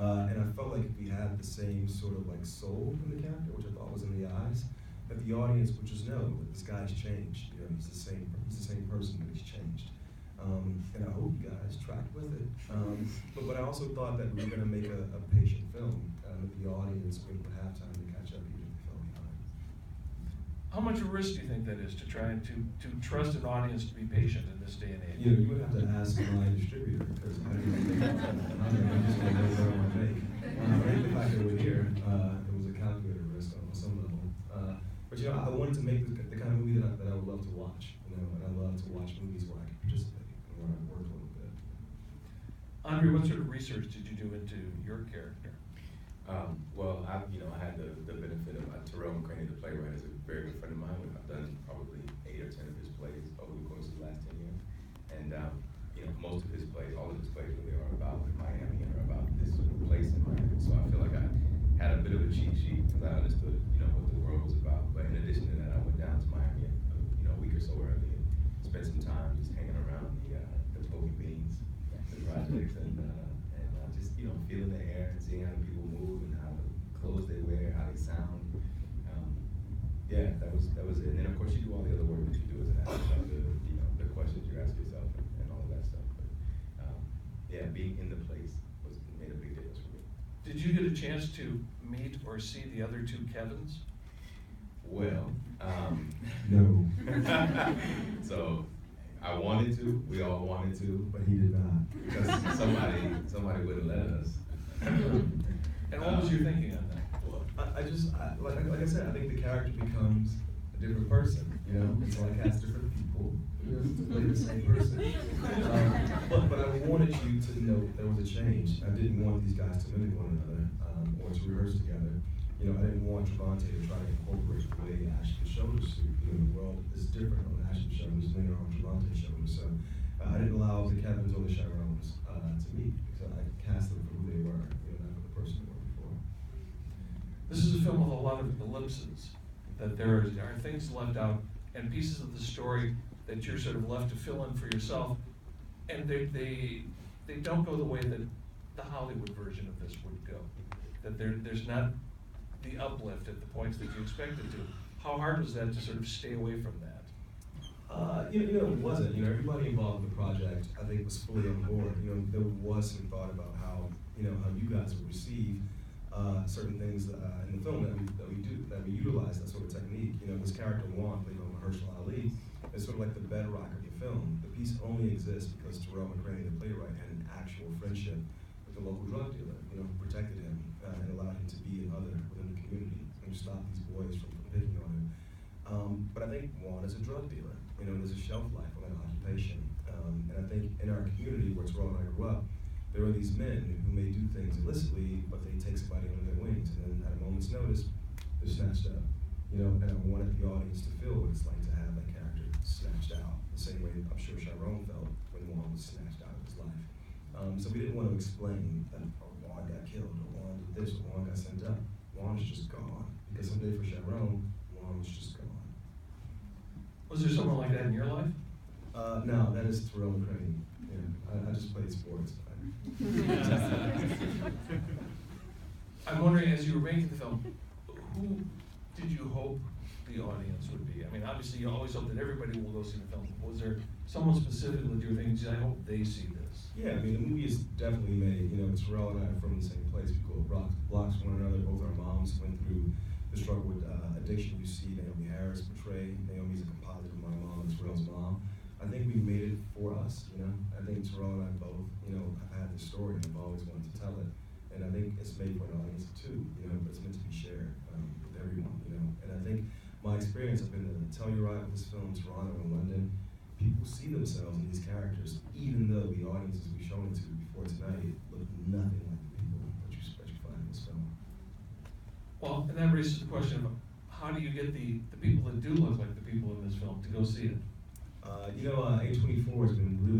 And I felt like if we had the same sort of like soul in the character, which I thought was in the eyes, that the audience would just know that this guy's changed. You know, he's the same person, but he's changed. And I hope you guys tracked with it. But I also thought that we were going to make a patient film, that the audience would have time to catch up even if they fell behind. How much of a risk do you think that is to try to trust an audience to be patient in this day and age? You know, you would have to ask my distributor, because I didn't think about that. I'm just going to make what I want to make. But I think the fact that we're here, it was a calculated risk on some level. But you know, I wanted to make the kind of movie that I would love to watch. You know, and I love to watch movies where I can participate and where I work a little bit. Andre, what sort of research did you do into your character? Well, I had the benefit of Terrell McCraney, the playwright, is a very good friend of mine. I've done probably 8 or 10 of his plays over the course of the last 10 years. And most of his plays, all of his plays really are about Miami and are about this sort of place in Miami. So I feel like I had a bit of a cheat sheet because I understood, what the world was about. But in addition to that, I went down to Miami, a week or so early and spent some time just hanging around the Poky Beans, the projects, and just feeling the air and seeing how the people move and how the clothes they wear, how they sound. That was it. And then of course you do all the other work that you do as an actor, the questions you ask yourself and all of that stuff. But being in the place made a big difference for me. Did you get a chance to meet or see the other 2 Kevins? Well, No. So I wanted to, we all wanted to, But he did not. because somebody wouldn't let us. And what was your thinking on that? Like I said, I think the character becomes a different person. So I cast different people to play the same person. But I wanted you to know that there was a change. I didn't want these guys to mimic one another or to rehearse together. I didn't want Travante to try to incorporate the way Ashton shoulders suit. The world is different on Ashton shoulders than they are on Travante shoulders. So I didn't allow the Kevins or the Sharones to meet, because I cast them for who they were, not for the person they were before. This is a film with a lot of ellipses, that there are things left out and pieces of the story that you're sort of left to fill in for yourself, and they don't go the way that the Hollywood version of this would go. That there's not the uplift at the points that you expected to. How hard was that to sort of stay away from that? It wasn't. Everybody involved in the project, I think, was fully on board. There was some thought about how you guys would receive certain things in the film that we utilize that sort of technique. This character Juan, played by Mahershala Ali, is sort of like the bedrock of the film. The piece only exists because Terrell McCraney, the playwright, had an actual friendship with the local drug dealer, who protected him and allowed him to be an other within the community and stop these boys from picking on him. But I think Juan is a drug dealer. There's a shelf life on that occupation. And I think in our community, where Terrell and I grew up, there are these men who may do things illicitly, but they take somebody under their wings, and then at a moment's notice, they're snatched up. And I wanted the audience to feel what it's like to have that character snatched out, the same way I'm sure Sharon felt when Juan was snatched out of his life. So we didn't want to explain that Juan got killed, or Juan did this, or Juan got sent up. Juan is just gone. Because someday for Sharon, Juan was just gone. Was there someone like that in your life? No, that is Terrell McCraney. I just played sports. I'm wondering, as you were making the film, who did you hope the audience would be? I mean, obviously, you always hope that everybody will go see the film. Was there someone specific that you were thinking, I hope they see this? Yeah, I mean, the movie is definitely made. Terrell and I are from the same place. We grew up blocks from one another. Both our moms went through the struggle with addiction. You see Naomi Harris portray. Naomi's a composite of my mom and Terrell's mom. I think we made it for us, I think Terrell and I both, have had this story and have always wanted to tell it. And I think it's made for an audience too, but it's meant to be shared with everyone, And I think my experience has been to tell you right with this film, Toronto and London, people see themselves in these characters, even though the audiences we've shown it to before tonight look nothing like the people that you find in this film. Well, and that raises the question of how do you get the people that do look like the people in this film to go see it? A24 has been really